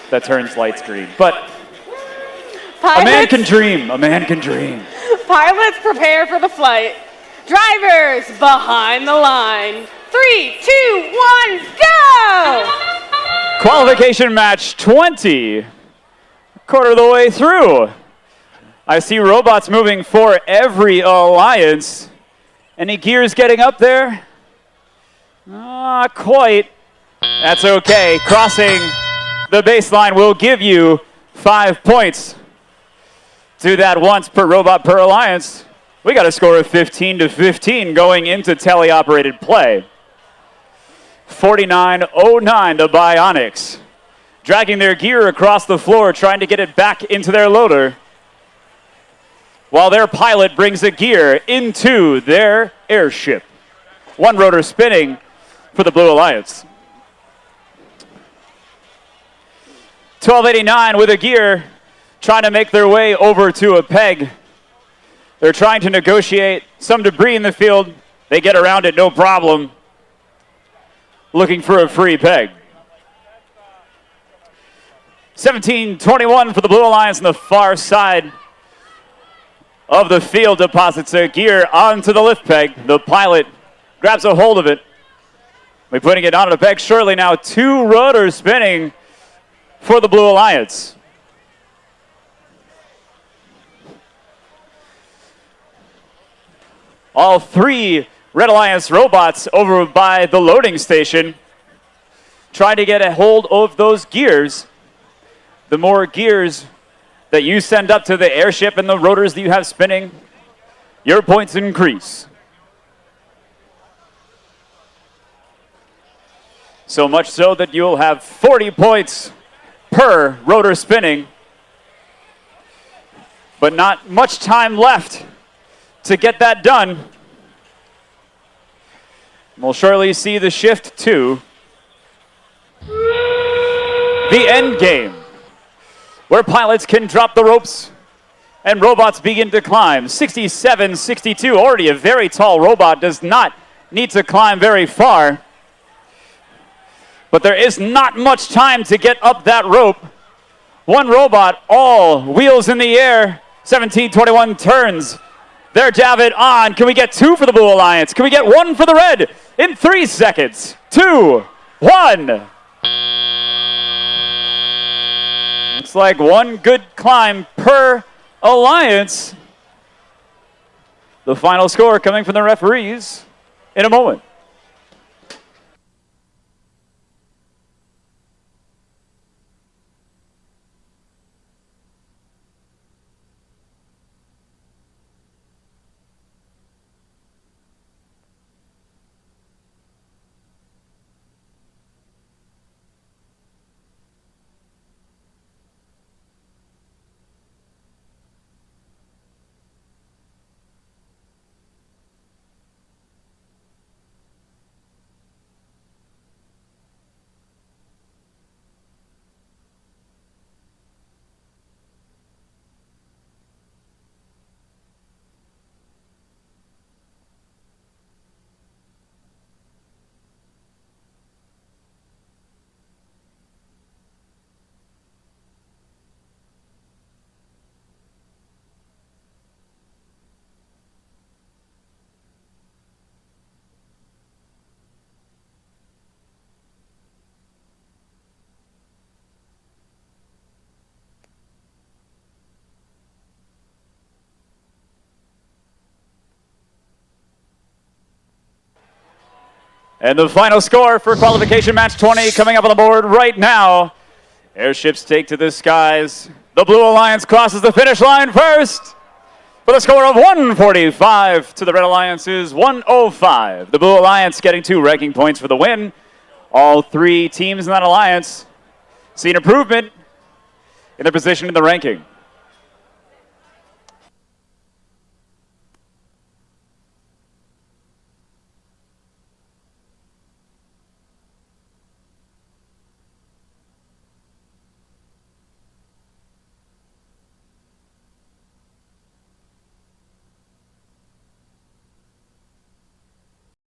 that turns lights green. But Pilots, a man can dream. A man can dream. Pilots prepare for the flight. Drivers behind the line. 3, 2, 1, go! Qualification match 20. Quarter of the way through. I see robots moving for every alliance. Any gears getting up there? Not quite. That's okay. Crossing the baseline will give you 5 points. Do that once per robot per alliance. We got a score of 15-15 going into teleoperated play. 49.09 the Bionics. Dragging their gear across the floor, trying to get it back into their loader. While their pilot brings a gear into their airship. One rotor spinning for the Blue Alliance. 1289 with a gear, trying to make their way over to a peg. They're trying to negotiate some debris in the field. They get around it, no problem. Looking for a free peg. 1721 for the Blue Alliance on the far side of the field, deposits a gear onto the lift peg. The pilot grabs a hold of it. We're putting it onto the peg shortly now. 2 rotors spinning for the Blue Alliance. All 3 Red Alliance robots over by the loading station, trying to get a hold of those gears. The more gears that you send up to the airship and the rotors that you have spinning, your points increase. So much so that you'll have 40 points per rotor spinning, but not much time left to get that done. We'll surely see the shift to the end game, where pilots can drop the ropes and robots begin to climb. 67-62, already a very tall robot, does not need to climb very far. But there is not much time to get up that rope. One robot, all wheels in the air. 1721 turns their David on. Can we get 2 for the Blue Alliance? Can we get 1 for the Red in 3 seconds? 2, 1. Looks like 1 good climb per alliance. The final score coming from the referees in a moment. And the final score for qualification match 20 coming up on the board right now. Airships take to the skies. The Blue Alliance crosses the finish line first with a score of 145 to the Red Alliance's 105. The Blue Alliance getting 2 ranking points for the win. All 3 teams in that alliance see an improvement in their position in the ranking.